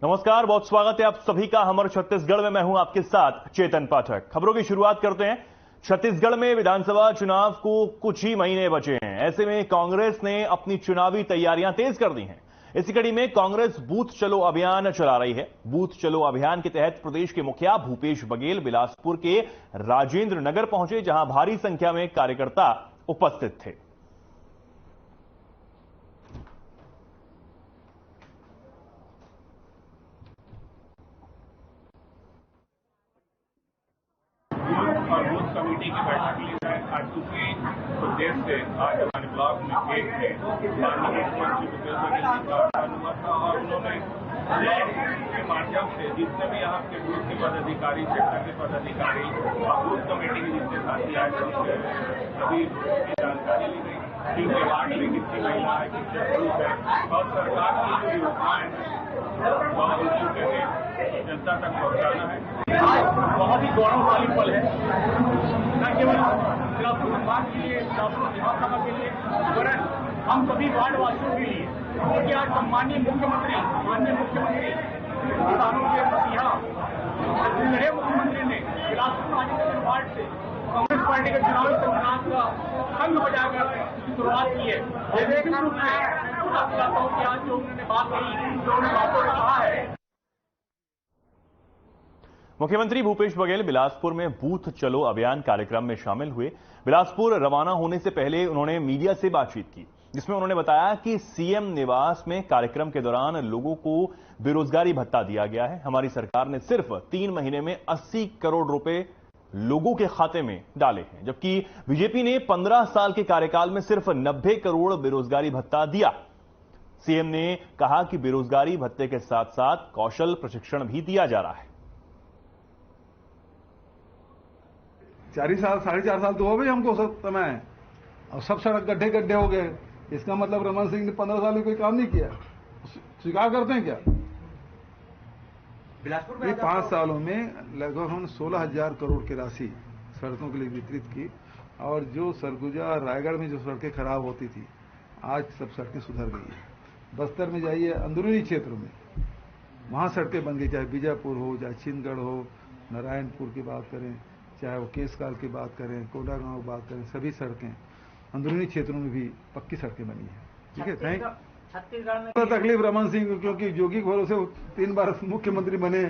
नमस्कार, बहुत स्वागत है आप सभी का हमर छत्तीसगढ़ में। मैं हूं आपके साथ चेतन पाठक। खबरों की शुरुआत करते हैं। छत्तीसगढ़ में विधानसभा चुनाव को कुछ ही महीने बचे हैं। ऐसे में कांग्रेस ने अपनी चुनावी तैयारियां तेज कर दी हैं। इसी कड़ी में कांग्रेस बूथ चलो अभियान चला रही है। बूथ चलो अभियान के तहत प्रदेश के मुखिया भूपेश बघेल बिलासपुर के राजेंद्र नगर पहुंचे, जहां भारी संख्या में कार्यकर्ता उपस्थित थे। और बूथ कमेटी की बैठक ली है। आज उसी उद्देश्य से आज हमारे ब्लॉक में एक थे माननीय मुख्यमंत्री भूपेश बघेल जी का आह्वान हुआ था और उन्होंने के माध्यम से जितने भी यहाँ के बूथ के पदाधिकारी, सेक्टर के पदाधिकारी और बूथ कमेटी के जितने साथी आए थे सभी की जानकारी ली गई। किनके वार्ड में कितनी महिला है, कितने पुरुष है और सरकार की जो योजनाएं हैं वह उनके जनता तक पहुंचाना है। बहुत ही गौरवशाली पल है, न केवल बिलासपुर संभाग के लिए, बिलासपुर विधानसभा के लिए, वरन हम सभी वार्ड वासियों के लिए, क्योंकि आज माननीय मुख्यमंत्री किसानों के मसीहा रहे मुख्यमंत्री ने बिलासपुर राजेंद्र वार्ड से कांग्रेस पार्टी के चुनावी संग्राम का संग बजाकर शुरुआत की है। जैसे रूप में आप चाहता हूँ कि आज जो उन्होंने बात कही, जो उन्होंने बातों में कहा है। मुख्यमंत्री भूपेश बघेल बिलासपुर में बूथ चलो अभियान कार्यक्रम में शामिल हुए। बिलासपुर रवाना होने से पहले उन्होंने मीडिया से बातचीत की, जिसमें उन्होंने बताया कि सीएम निवास में कार्यक्रम के दौरान लोगों को बेरोजगारी भत्ता दिया गया है। हमारी सरकार ने सिर्फ 3 महीने में 80 करोड़ रुपए लोगों के खाते में डाले हैं, जबकि बीजेपी ने 15 साल के कार्यकाल में सिर्फ 90 करोड़ बेरोजगारी भत्ता दिया। सीएम ने कहा कि बेरोजगारी भत्ते के साथ साथ कौशल प्रशिक्षण भी दिया जा रहा है। 4 साल 4.5 साल तो हो गए हमको सब समय, और सब सड़क गड्ढे गड्ढे हो गए। इसका मतलब रमन सिंह ने 15 साल में कोई काम नहीं किया, स्वीकार करते हैं क्या? बिलासपुर में 5 सालों में लगभग हमने 16,000 करोड़ की राशि सड़कों के लिए वितरित की, और जो सरगुजा और रायगढ़ में जो सड़कें खराब होती थी, आज सब सड़कें सुधर गई है। बस्तर में जाइए, अंदरूनी क्षेत्रों में वहां सड़कें बन गई, चाहे बीजापुर हो, चाहे चिंदगढ़ हो, नारायणपुर की बात करें, चाहे वो केसकाल की बात करें, कोडागांव की बात करें, सभी सड़कें अंदरूनी क्षेत्रों में भी पक्की सड़कें बनी है। ठीक है, थैंक। छत्तीसगढ़ में तकलीफ रमन सिंह, क्योंकि जोगी के भरोसे 3 बार मुख्यमंत्री बने,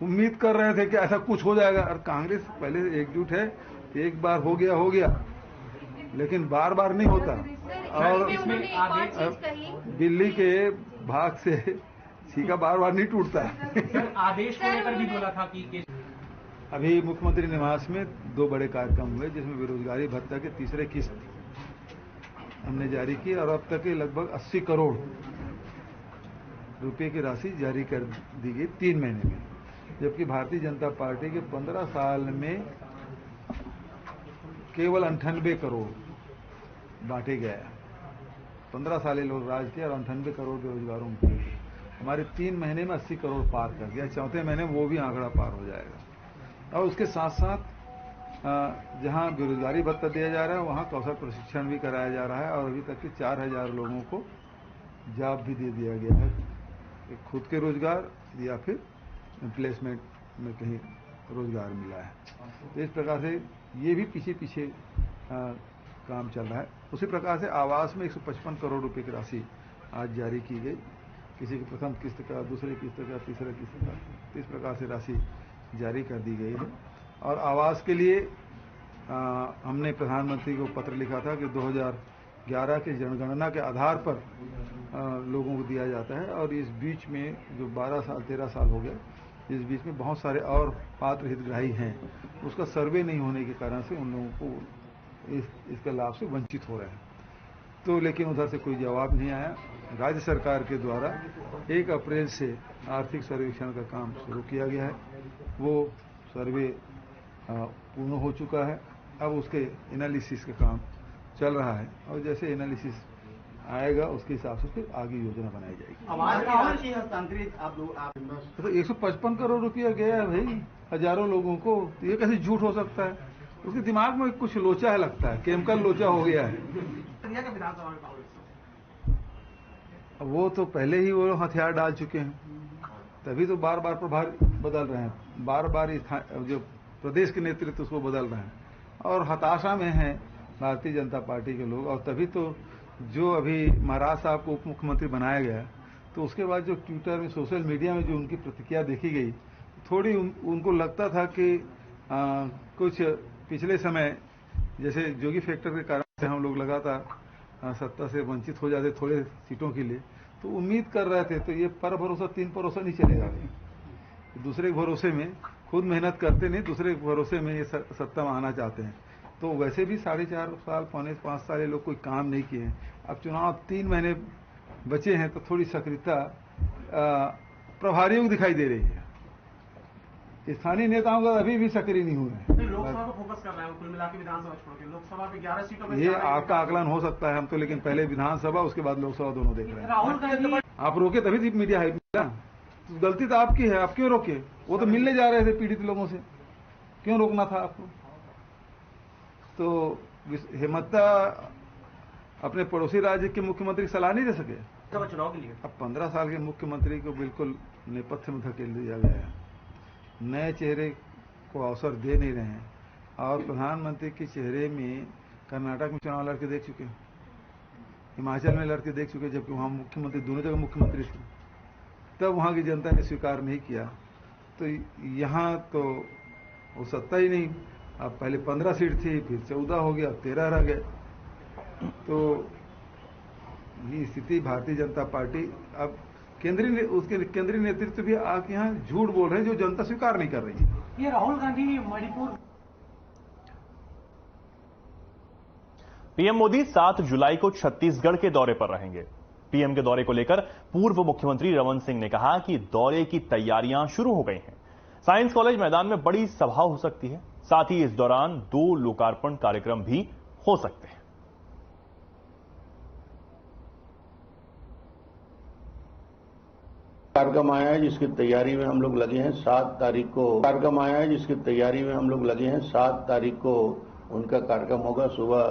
उम्मीद कर रहे थे कि ऐसा कुछ हो जाएगा। और कांग्रेस पहले एकजुट है, एक बार हो गया, लेकिन बार बार नहीं होता। और दिल्ली के भाग से छीका बार बार नहीं टूटता। आदेश को लेकर भी बोला था कि अभी मुख्यमंत्री निवास में 2 बड़े कार्यक्रम हुए, जिसमें बेरोजगारी भत्ता के 3रे किस्त हमने जारी की, और अब तक के लगभग 80 करोड़ रुपए की राशि जारी कर दी गई 3 महीने में। जबकि भारतीय जनता पार्टी के 15 साल में केवल 98 करोड़ बांटे गए। 15 साल लोग राज किया और 98 करोड़ बेरोजगारों को हमारे 3 महीने में 80 करोड़ पार कर दिया। 4थे महीने वो भी आंकड़ा पार हो जाएगा। और उसके साथ साथ जहां बेरोजगारी भत्ता दिया जा रहा है, वहां कौशल प्रशिक्षण भी कराया जा रहा है, और अभी तक के 4,000 लोगों को जॉब भी दे दिया गया है, खुद के रोजगार या फिर प्लेसमेंट में कहीं रोजगार मिला है। तो इस प्रकार से ये भी पीछे काम चल रहा है। उसी प्रकार से आवास में 155 करोड़ रुपए की राशि आज जारी की गई, किसी की प्रथम किस्त का, दूसरी किस्त का, तीसरे किस्त का, तो इस प्रकार से राशि जारी कर दी गई है। और आवास के लिए हमने प्रधानमंत्री को पत्र लिखा था कि 2011 के जनगणना के आधार पर लोगों को दिया जाता है, और इस बीच में जो 12 साल 13 साल हो गए, इस बीच में बहुत सारे और पात्र हितग्राही हैं, उसका सर्वे नहीं होने के कारण से उन लोगों को इसके लाभ से वंचित हो रहे हैं। तो लेकिन उधर से कोई जवाब नहीं आया। राज्य सरकार के द्वारा 1 अप्रैल से आर्थिक सर्वेक्षण का काम शुरू किया गया है। वो सर्वे पूर्ण हो चुका है। अब उसके एनालिसिस का काम चल रहा है, और जैसे एनालिसिस आएगा उसके हिसाब से फिर आगे योजना बनाई जाएगी। तो 155 करोड़ रुपया गया है भाई हजारों लोगों को, तो ये कैसे झूठ हो सकता है? उसके दिमाग में कुछ लोचा है, लगता है केमिकल लोचा हो गया है। वो तो पहले ही वो हथियार डाल चुके हैं। तभी तो बार बार प्रभार बदल रहे हैं, बार बार जो प्रदेश के नेतृत्व उसको बदल रहे हैं और हताशा में हैं भारतीय जनता पार्टी के लोग। और तभी तो जो अभी महाराज साहब को उप मुख्यमंत्री बनाया गया, तो उसके बाद जो ट्विटर में, सोशल मीडिया में जो उनकी प्रतिक्रिया देखी गई, थोड़ी उनको लगता था कि कुछ पिछले समय जैसे जोगी फैक्टर के कारण से हम लोग लगातार सत्ता से वंचित हो जाते थोड़े सीटों के लिए, तो उम्मीद कर रहे थे। तो ये पर भरोसा तीन भरोसा नहीं चलेगा, दूसरे के भरोसे में खुद मेहनत करते नहीं, दूसरे के भरोसे में ये सत्ता में आना चाहते हैं। तो वैसे भी 4.5 साल, 4.5 साल ये लोग कोई काम नहीं किए हैं। अब चुनाव 3 महीने बचे हैं, तो थोड़ी सक्रियता प्रभारियों को दिखाई दे रही है। स्थानीय नेताओं का अभी भी सक्रिय नहीं हुए हैं। लोकसभा पर फोकस कर रहे हैं कुल मिलाकर, विधानसभा छोड़ के लोकसभा पे 11 सीटों में। ये आपका आकलन हो सकता है, हम तो लेकिन पहले विधानसभा उसके बाद लोकसभा दोनों देख रहे हैं। राहुल गांधी आप रोके तभी मीडिया हाइप मिला, तो गलती तो आपकी है, आप क्यों रोके? वो तो मिलने जा रहे थे पीड़ित लोगों से, क्यों रोकना था आपको? तो हेमंता अपने पड़ोसी राज्य के मुख्यमंत्री की सलाह नहीं दे सके चुनाव के लिए। अब 15 साल के मुख्यमंत्री को बिल्कुल नेपथ्य में धकेल दिया गया है, नए चेहरे को अवसर दे नहीं रहे हैं। और प्रधानमंत्री के चेहरे में कर्नाटक में चुनाव लड़के देख चुके, हिमाचल में लड़के देख चुके, जबकि वहां मुख्यमंत्री दोनों जगह मुख्यमंत्री थे, तब वहां की जनता ने स्वीकार नहीं किया। तो यहाँ तो वो सत्ता ही नहीं। अब पहले 15 सीट थी, फिर 14 हो गया, 13 रह गए। तो ये स्थिति भारतीय जनता पार्टी अब उसके केंद्रीय नेतृत्व भी आके यहाँ झूठ बोल रहे हैं, जो जनता स्वीकार नहीं कर रही है। ये राहुल गांधी मणिपुर। पीएम मोदी 7 जुलाई को छत्तीसगढ़ के दौरे पर रहेंगे। पीएम के दौरे को लेकर पूर्व मुख्यमंत्री रमन सिंह ने कहा कि दौरे की तैयारियां शुरू हो गई हैं। साइंस कॉलेज मैदान में बड़ी सभा हो सकती है, साथ ही इस दौरान 2 लोकार्पण कार्यक्रम भी हो सकते हैं। कार्यक्रम आया है जिसकी तैयारी में हम लोग लगे हैं। 7 तारीख को कार्यक्रम आया है जिसकी तैयारी में हम लोग लगे हैं। 7 तारीख को उनका कार्यक्रम होगा सुबह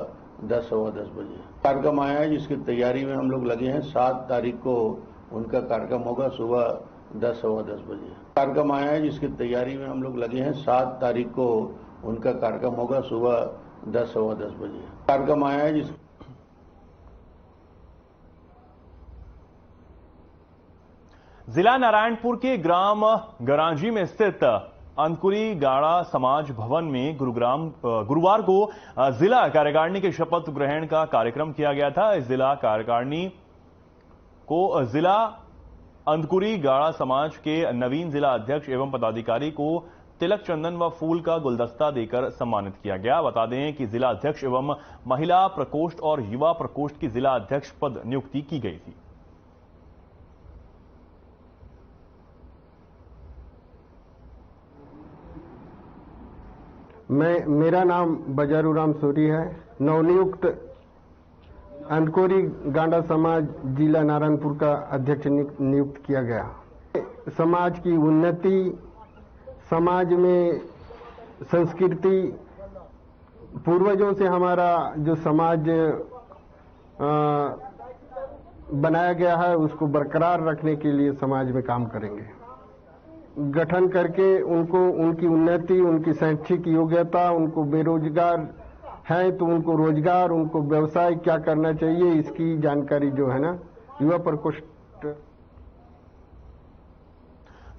10, सवा 10 बजे। कार्यक्रम आया है जिसकी तैयारी में हम लोग लगे हैं। 7 तारीख को उनका कार्यक्रम होगा सुबह 10, सवा 10 बजे। कार्यक्रम आया है जिसकी तैयारी में हम लोग लगे हैं। 7 तारीख को उनका कार्यक्रम होगा सुबह 10, सवा 10 बजे। कार्यक्रम आया है जिस जिला नारायणपुर के ग्राम गरांजी में स्थित अंकुरी गाड़ा समाज भवन में गुरुवार को जिला कार्यकारिणी के शपथ ग्रहण का कार्यक्रम किया गया था। इस जिला कार्यकारिणी को जिला अंकुरी गाड़ा समाज के नवीन जिला अध्यक्ष एवं पदाधिकारी को तिलक चंदन व फूल का गुलदस्ता देकर सम्मानित किया गया। बता दें कि जिला अध्यक्ष एवं महिला प्रकोष्ठ और युवा प्रकोष्ठ की जिला अध्यक्ष पद नियुक्ति की गई थी। मेरा नाम बजारूराम सोरी है। नवनियुक्त अंकुरी गांडा समाज जिला नारायणपुर का अध्यक्ष नियुक्त किया गया। समाज की उन्नति, समाज में संस्कृति, पूर्वजों से हमारा जो समाज बनाया गया है उसको बरकरार रखने के लिए समाज में काम करेंगे। गठन करके उनको उनकी उन्नति, उनकी शैक्षिक योग्यता, उनको बेरोजगार है तो उनको रोजगार, उनको व्यवसाय क्या करना चाहिए, इसकी जानकारी जो है ना युवा प्रकोष्ठ।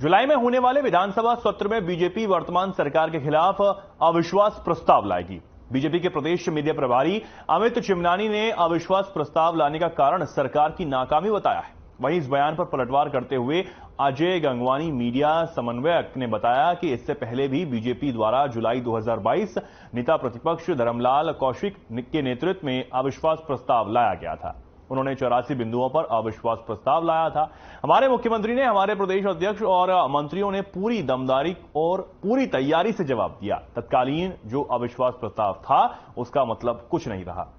जुलाई में होने वाले विधानसभा सत्र में बीजेपी वर्तमान सरकार के खिलाफ अविश्वास प्रस्ताव लाएगी। बीजेपी के प्रदेश मीडिया प्रभारी अमित चिमनानी ने अविश्वास प्रस्ताव लाने का कारण सरकार की नाकामी बताया है। वहीं इस बयान पर पलटवार करते हुए अजय गंगवानी मीडिया समन्वयक ने बताया कि इससे पहले भी बीजेपी द्वारा जुलाई 2022 नेता प्रतिपक्ष धर्मलाल कौशिक के नेतृत्व में अविश्वास प्रस्ताव लाया गया था। उन्होंने 84 बिंदुओं पर अविश्वास प्रस्ताव लाया था। हमारे मुख्यमंत्री ने, हमारे प्रदेश अध्यक्ष और मंत्रियों ने पूरी दमदारी और पूरी तैयारी से जवाब दिया। तत्कालीन जो अविश्वास प्रस्ताव था उसका मतलब कुछ नहीं रहा।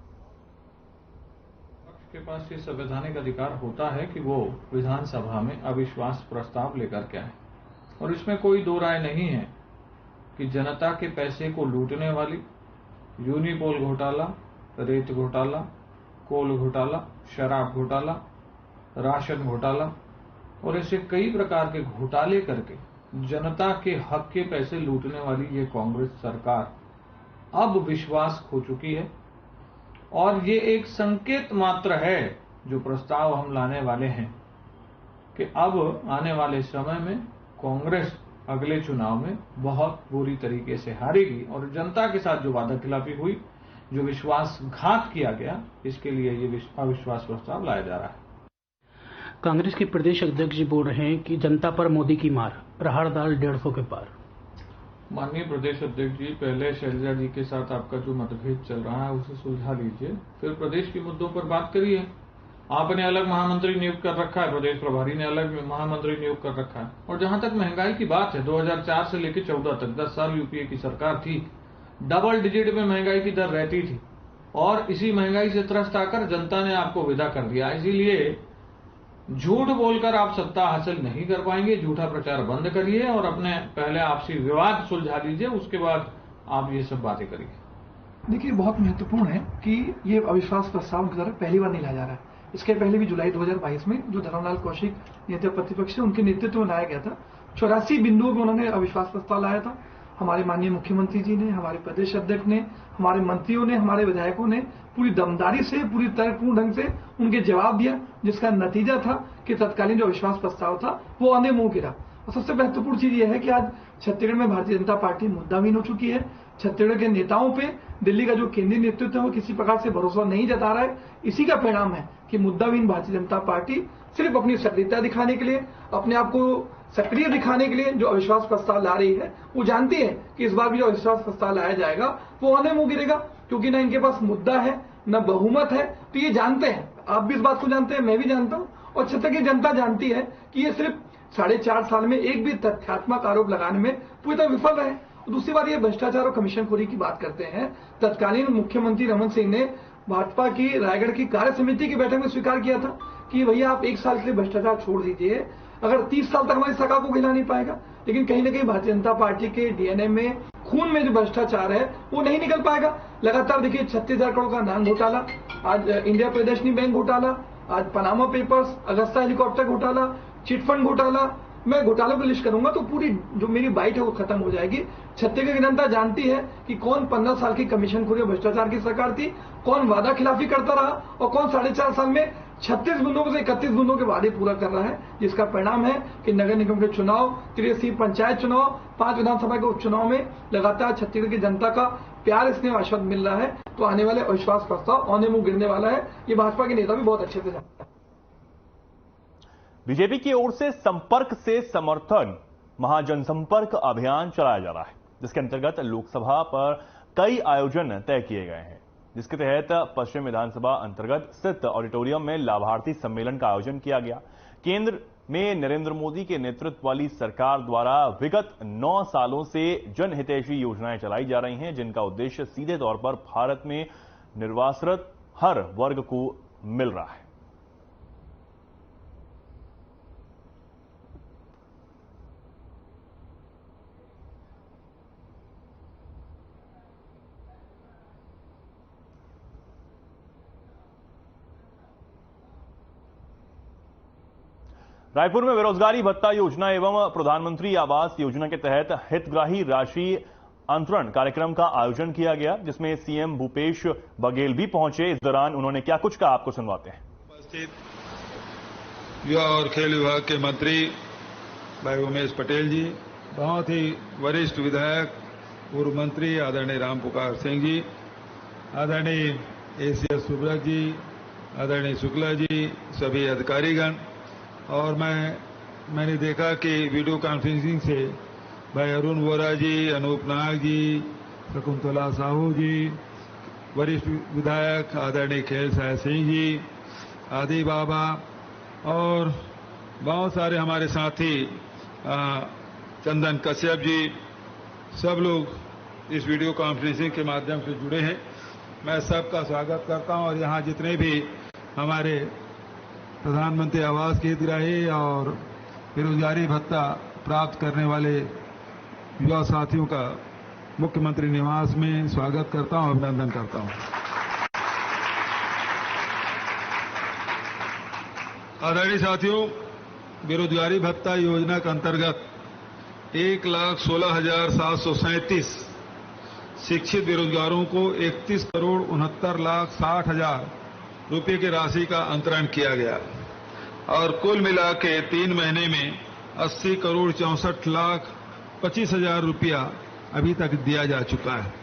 के पास ये संवैधानिक अधिकार होता है कि वो विधानसभा में अविश्वास प्रस्ताव लेकर के आए, और इसमें कोई दो राय नहीं है कि जनता के पैसे को लूटने वाली यूनिपोल घोटाला, रेत घोटाला, कोल घोटाला, शराब घोटाला, राशन घोटाला और ऐसे कई प्रकार के घोटाले करके जनता के हक के पैसे लूटने वाली ये कांग्रेस सरकार अब विश्वास खो चुकी है। और ये एक संकेत मात्र है जो प्रस्ताव हम लाने वाले हैं कि अब आने वाले समय में कांग्रेस अगले चुनाव में बहुत बुरी तरीके से हारेगी और जनता के साथ जो वादा खिलाफी हुई, जो विश्वासघात किया गया, इसके लिए ये अविश्वास प्रस्ताव लाया जा रहा है। कांग्रेस के प्रदेश अध्यक्ष जी बोल रहे हैं कि जनता पर मोदी की मार, राहड़ दाल 150 के पार। माननीय प्रदेश अध्यक्ष जी, पहले शैलजा जी के साथ आपका जो मतभेद चल रहा है उसे सुलझा लीजिए, फिर प्रदेश के मुद्दों पर बात करिए। आपने अलग महामंत्री नियुक्त कर रखा है, प्रदेश प्रभारी ने अलग महामंत्री नियुक्त कर रखा है। और जहां तक महंगाई की बात है, 2004 से लेकर 14 तक 10 साल यूपीए की सरकार थी, डबल डिजिट में महंगाई की दर रहती थी और इसी महंगाई से त्रस्त आकर जनता ने आपको विदा कर दिया। इसीलिए झूठ बोलकर आप सत्ता हासिल नहीं कर पाएंगे। झूठा प्रचार बंद करिए और अपने पहले आपसी विवाद सुलझा लीजिए, उसके बाद आप ये सब बातें करिए। देखिए, बहुत महत्वपूर्ण है कि ये अविश्वास प्रस्ताव की तरफ पहली बार नहीं लाया जा रहा है। इसके पहले भी जुलाई 2022 में जो धर्मलाल कौशिक नेता प्रतिपक्ष है, उनके नेतृत्व में लाया गया था। 84 बिंदुओं में उन्होंने अविश्वास प्रस्ताव लाया था। हमारे माननीय मुख्यमंत्री जी ने, हमारे प्रदेश अध्यक्ष ने, हमारे मंत्रियों ने, हमारे विधायकों ने पूरी दमदारी से, पूरी तर्कपूर्ण ढंग से उनके जवाब दिया, जिसका नतीजा था कि तत्कालीन जो अविश्वास प्रस्ताव था वो अंधे मुंह गिरा। और सबसे महत्वपूर्ण चीज यह है कि आज छत्तीसगढ़ में भारतीय जनता पार्टी मुद्दाहीन हो चुकी है। छत्तीसगढ़ के नेताओं पे दिल्ली का जो केंद्रीय नेतृत्व है वो किसी प्रकार से भरोसा नहीं जता रहा है। इसी का परिणाम है कि मुद्दाहीन भारतीय जनता पार्टी सिर्फ अपनी सक्रियता दिखाने के लिए, अपने आप को सक्रिय दिखाने के लिए जो अविश्वास प्रस्ताव ला रही है, वो जानती है कि इस बार भी जो अविश्वास प्रस्ताव लाया जाएगा वो अंधे मुंह गिरेगा, क्योंकि ना इनके पास मुद्दा है, न बहुमत है। तो ये जानते हैं, आप भी इस बात को जानते हैं, मैं भी जानता हूं और छत्तीसगढ़ की जनता जानती है कि ये सिर्फ 4.5 साल में एक भी तथ्यात्मक आरोप लगाने में पूरी तरह विफल रहे। दूसरी बात, ये भ्रष्टाचार और कमीशनखोरी की बात करते हैं। तत्कालीन मुख्यमंत्री रमन सिंह ने भाजपा की रायगढ़ की कार्य समिति की बैठक में स्वीकार किया था कि भैया आप 1 साल के लिए भ्रष्टाचार छोड़ दीजिए, अगर 30 साल तक हमारी सरकार को गिला नहीं पाएगा। लेकिन कहीं ना कहीं भारतीय जनता पार्टी के डीएनए में, खून में जो भ्रष्टाचार है वो नहीं निकल पाएगा। लगातार देखिए 36,000 करोड़ का नान घोटाला, आज इंडिया प्रदर्शनी बैंक घोटाला, आज पनामा पेपर्स, अगस्ता हेलीकॉप्टर घोटाला, चिटफंड घोटाला। मैं घोटालों की लिस्ट करूंगा तो पूरी जो मेरी बाइट है वो खत्म हो जाएगी। छत्तीसगढ़ की जनता जानती है कि कौन 15 साल की कमीशनखोरी और भ्रष्टाचार की सरकार थी, कौन वादा खिलाफी करता रहा और कौन 4.5 साल में 36 बिंदुओं से 31 बिंदुओं के वादे पूरा कर रहा है, जिसका परिणाम है कि नगर निगम के चुनाव, 83 पंचायत चुनाव, 5 विधानसभा के उपचुनाव में लगातार छत्तीसगढ़ की जनता का प्यार, स्नेह, आशीर्वाद मिल रहा है। तो आने वाले अविश्वास प्रस्ताव औंधे मुंह गिरने वाला है, ये भाजपा के नेता भी बहुत अच्छे से जानते हैं। बीजेपी की ओर से संपर्क से समर्थन महाजनसंपर्क अभियान चलाया जा रहा है, जिसके अंतर्गत लोकसभा पर कई आयोजन तय किए गए हैं, जिसके तहत पश्चिम विधानसभा अंतर्गत स्थित ऑडिटोरियम में लाभार्थी सम्मेलन का आयोजन किया गया। केंद्र में नरेंद्र मोदी के नेतृत्व वाली सरकार द्वारा विगत 9 सालों से जनहितैषी योजनाएं चलाई जा रही हैं, जिनका उद्देश्य सीधे तौर पर भारत में निर्वासरत हर वर्ग को मिल रहा है। रायपुर में बेरोजगारी भत्ता योजना एवं प्रधानमंत्री आवास योजना के तहत हितग्राही राशि अंतरण कार्यक्रम का आयोजन किया गया, जिसमें सीएम भूपेश बघेल भी पहुंचे। इस दौरान उन्होंने क्या कुछ कहा, आपको सुनवाते हैं। उपस्थित युवा और खेल विभाग के मंत्री भाई उमेश पटेल जी, बहुत ही वरिष्ठ विधायक, पूर्व मंत्री आदरणीय रामपुकार सिंह जी, आदरणीय एसीएस सुब्रत जी, आदरणीय शुक्ला जी, सभी अधिकारीगण, और मैंने देखा कि वीडियो कॉन्फ्रेंसिंग से भाई अरुण वोरा जी, अनूप नाग जी, शकुंतला साहू जी, वरिष्ठ विधायक आदरणीय खेल साय सिंह जी, आदि बाबा और बहुत सारे हमारे साथी चंदन कश्यप जी, सब लोग इस वीडियो कॉन्फ्रेंसिंग के माध्यम से जुड़े हैं। मैं सबका स्वागत करता हूं और यहाँ जितने भी हमारे प्रधानमंत्री आवास के हितग्राही और बेरोजगारी भत्ता प्राप्त करने वाले युवा साथियों का मुख्यमंत्री निवास में स्वागत करता हूं, अभिनंदन करता हूं। आदरणीय साथियों, बेरोजगारी भत्ता योजना के अंतर्गत 1,16,737 शिक्षित बेरोजगारों को 31,69,60,000 रुपये की राशि का अंतरण किया गया और कुल मिला के 3 महीने में 80,64,25,000 रुपया अभी तक दिया जा चुका है।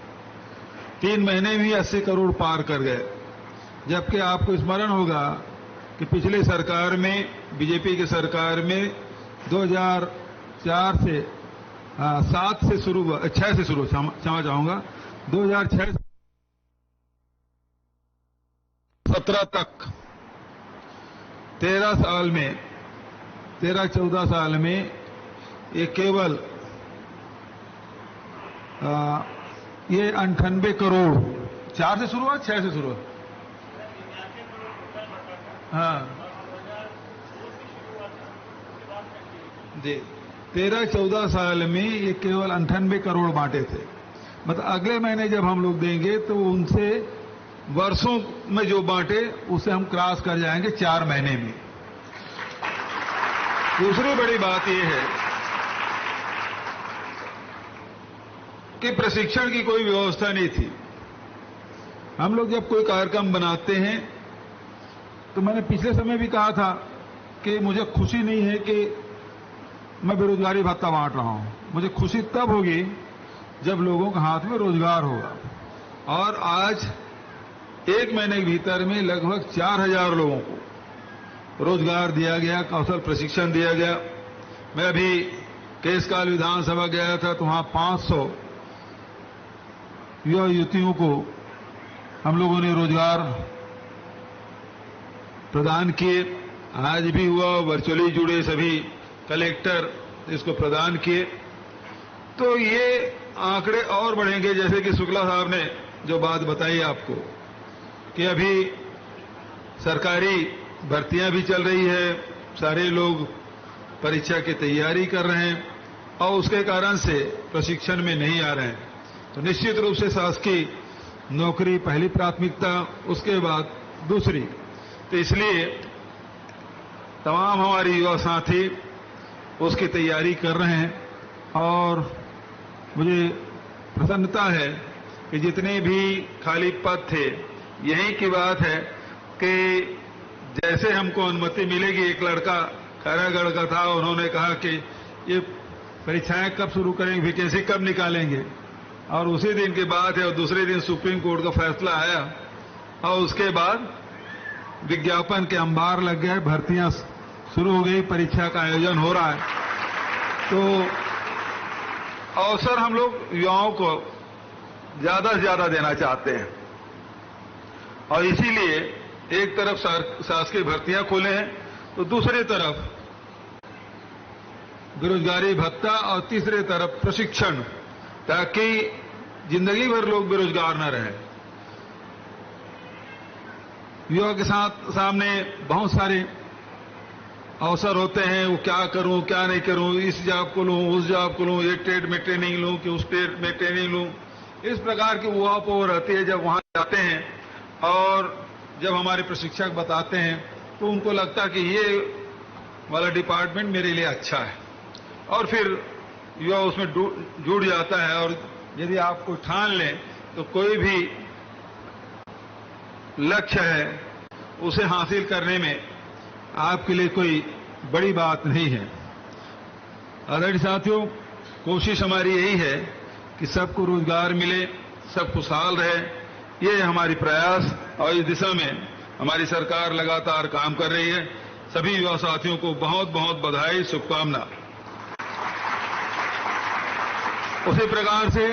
3 महीने भी 80 करोड़ पार कर गए, जबकि आपको स्मरण होगा कि पिछली सरकार में, बीजेपी की सरकार में 2004 से 7 से शुरू हुआ, 6 से शुरू, क्षमा चाहूंगा, 2006 से 17 तक 13-14 साल में ये केवल ये 98 करोड़, 4 से शुरू हुआ, 6 से शुरू हुआ, हाँ जी, 13-14 साल में ये केवल 98 करोड़ बांटे थे। मतलब अगले महीने जब हम लोग देंगे तो उनसे वर्षों में जो बांटे उसे हम क्रॉस कर जाएंगे 4 महीने में। दूसरी बड़ी बात यह है कि प्रशिक्षण की कोई व्यवस्था नहीं थी। हम लोग जब कोई कार्यक्रम बनाते हैं तो मैंने पिछले समय भी कहा था कि मुझे खुशी नहीं है कि मैं बेरोजगारी भत्ता बांट रहा हूं। मुझे खुशी तब होगी जब लोगों के हाथ में रोजगार होगा। और आज 1 महीने के भीतर में लगभग 4,000 लोगों को रोजगार दिया गया, कौशल प्रशिक्षण दिया गया। मैं अभी केसकाल विधानसभा गया था तो वहां 500 युवा युवतियों को हम लोगों ने रोजगार प्रदान किए। आज भी हुआ, वर्चुअली जुड़े सभी कलेक्टर इसको प्रदान किए। तो ये आंकड़े और बढ़ेंगे, जैसे कि शुक्ला साहब ने जो बात बताई आपको कि अभी सरकारी भर्तियां भी चल रही है, सारे लोग परीक्षा की तैयारी कर रहे हैं और उसके कारण से प्रशिक्षण में नहीं आ रहे हैं। तो निश्चित रूप से शासकीय नौकरी पहली प्राथमिकता, उसके बाद दूसरी। तो इसलिए तमाम हमारे युवा साथी उसकी तैयारी कर रहे हैं और मुझे प्रसन्नता है कि जितने भी खाली पद थे, यही की बात है कि जैसे हमको अनुमति मिलेगी, एक लड़का खैरागढ़ का था, उन्होंने कहा कि ये परीक्षाएं कब शुरू करेंगे, वैकेंसी कब निकालेंगे, और उसी दिन की बात है और दूसरे दिन सुप्रीम कोर्ट का फैसला आया और उसके बाद विज्ञापन के अंबार लग गए, भर्तियां शुरू हो गई, परीक्षा का आयोजन हो रहा है। तो अवसर हम लोग युवाओं को ज्यादा से ज्यादा देना चाहते हैं और इसीलिए एक तरफ शासकीय भर्तियां खोले हैं तो दूसरी तरफ बेरोजगारी भत्ता और तीसरी तरफ प्रशिक्षण, ताकि जिंदगी भर लोग बेरोजगार न रहें। युवा के सामने बहुत सारे अवसर होते हैं, वो क्या करूं क्या नहीं करूं, इस जॉब को लूं उस जॉब को लूं, एक ट्रेड में ट्रेनिंग लूं कि उस ट्रेड में ट्रेनिंग लूं, इस प्रकार की उहापोह रहती है। जब वहां जाते हैं और जब हमारे प्रशिक्षक बताते हैं तो उनको लगता कि ये वाला डिपार्टमेंट मेरे लिए अच्छा है और फिर युवा उसमें जुड़ जाता है। और यदि आपको ठान लें तो कोई भी लक्ष्य है उसे हासिल करने में आपके लिए कोई बड़ी बात नहीं है। आदरणीय साथियों, कोशिश हमारी यही है कि सबको रोजगार मिले, सब खुशहाल रहे, ये हमारी प्रयास और इस दिशा में हमारी सरकार लगातार काम कर रही है। सभी युवा साथियों को बहुत बहुत बधाई, शुभकामना। उसी प्रकार से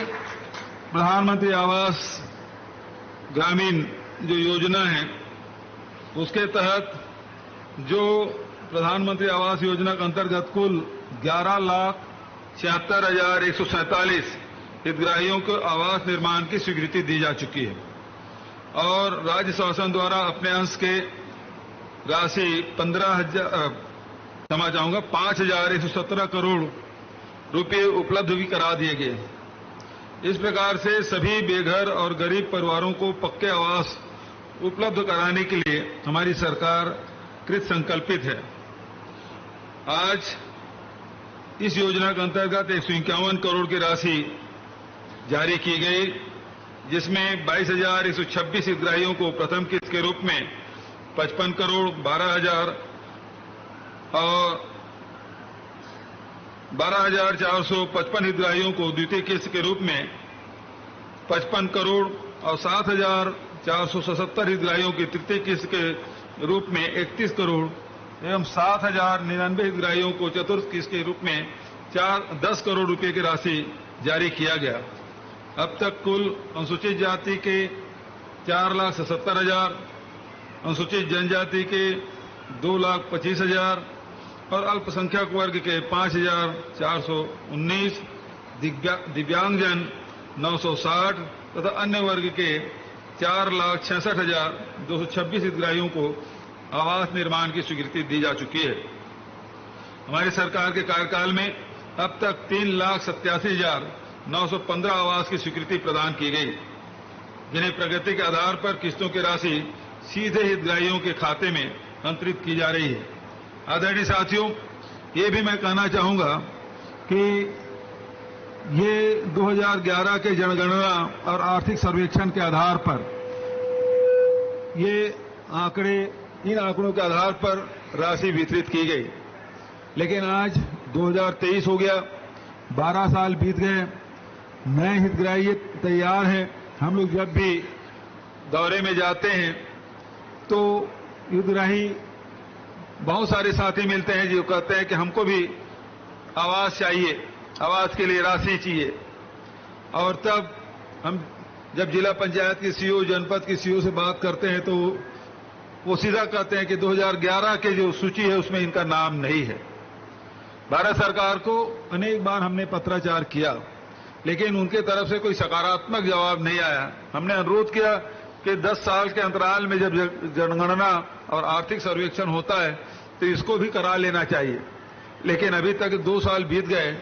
प्रधानमंत्री आवास ग्रामीण जो योजना है, उसके तहत जो प्रधानमंत्री आवास योजना के अंतर्गत कुल 11,76,147 हितग्राहियों को आवास निर्माण की स्वीकृति दी जा चुकी है और राज्य शासन द्वारा अपने अंश के राशि 5,117 करोड़ रुपए उपलब्ध भी करा दिए गए। इस प्रकार से सभी बेघर और गरीब परिवारों को पक्के आवास उपलब्ध कराने के लिए हमारी सरकार कृत संकल्पित है। आज इस योजना के अंतर्गत 151 करोड़ की राशि जारी की गई, जिसमें 22,126 हितग्राहियों को प्रथम किस्त के रूप में 55 करोड़ 12,000 और 12,455 हितग्राहियों को द्वितीय किस्त के रूप में 55 करोड़ और 7,477 हितग्राहियों की तृतीय किस्त के रूप में 31 करोड़ एवं 7,099 हितग्राहियों को चतुर्थ किस्त के रूप में 10 करोड़ रुपए की राशि जारी किया गया। अब तक कुल अनुसूचित जाति के 4,77,000, अनुसूचित जनजाति के 2,25,000 और अल्पसंख्यक वर्ग के 5,419, दिव्यांगजन 960 तथा अन्य वर्ग के 4,66,226 हितग्राहियों को आवास निर्माण की स्वीकृति दी जा चुकी है। हमारी सरकार के कार्यकाल में अब तक 3,87,915 आवास की स्वीकृति प्रदान की गई, जिन्हें प्रगति के आधार पर किस्तों की राशि सीधे हितग्राहियों के खाते में अंतरित की जा रही है। आदरणीय साथियों, ये भी मैं कहना चाहूंगा कि ये 2011 के जनगणना और आर्थिक सर्वेक्षण के आधार पर इन आंकड़ों के आधार पर राशि वितरित की गई, लेकिन आज 2023 हो गया, 12 साल बीत गए, नए हितग्राही तैयार हैं। हम लोग जब भी दौरे में जाते हैं तो हितग्राही बहुत सारे साथी मिलते हैं जो कहते हैं कि हमको भी आवास चाहिए, आवास के लिए राशि चाहिए। और तब हम जब जिला पंचायत के सीईओ, जनपद के सीईओ से बात करते हैं तो वो सीधा कहते हैं कि 2011 के जो सूची है उसमें इनका नाम नहीं है। भारत सरकार को अनेक बार हमने पत्राचार किया, लेकिन उनके तरफ से कोई सकारात्मक जवाब नहीं आया। हमने अनुरोध किया कि 10 साल के अंतराल में जब जनगणना और आर्थिक सर्वेक्षण होता है तो इसको भी करा लेना चाहिए, लेकिन अभी तक 2 साल बीत गए।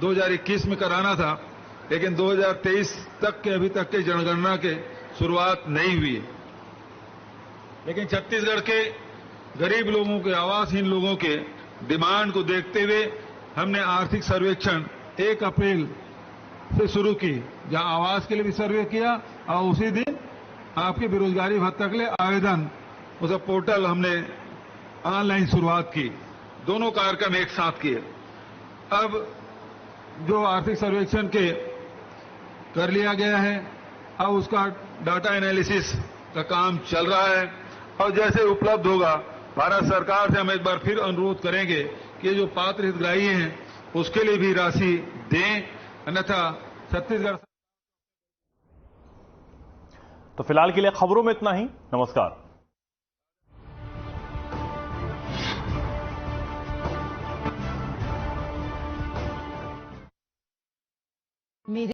2021 में कराना था, लेकिन 2023 तक के अभी तक के जनगणना के शुरुआत नहीं हुई है। लेकिन छत्तीसगढ़ के गरीब लोगों के, आवासहीन लोगों के डिमांड को देखते हुए हमने आर्थिक सर्वेक्षण 1 अप्रैल से शुरू की, जहां आवास के लिए भी सर्वे किया और उसी दिन आपके बेरोजगारी भत्ता के लिए आवेदन, उस पोर्टल हमने ऑनलाइन शुरुआत की। दोनों कार्यक्रम एक साथ किए। अब जो आर्थिक सर्वेक्षण के कर लिया गया है, अब उसका डाटा एनालिसिस का काम चल रहा है और जैसे उपलब्ध होगा भारत सरकार से हम एक बार फिर अनुरोध करेंगे कि ये जो पात्र हितग्राही हैं उसके लिए भी राशि दें, अन्यथा छत्तीसगढ़। तो फिलहाल के लिए खबरों में इतना ही। नमस्कार।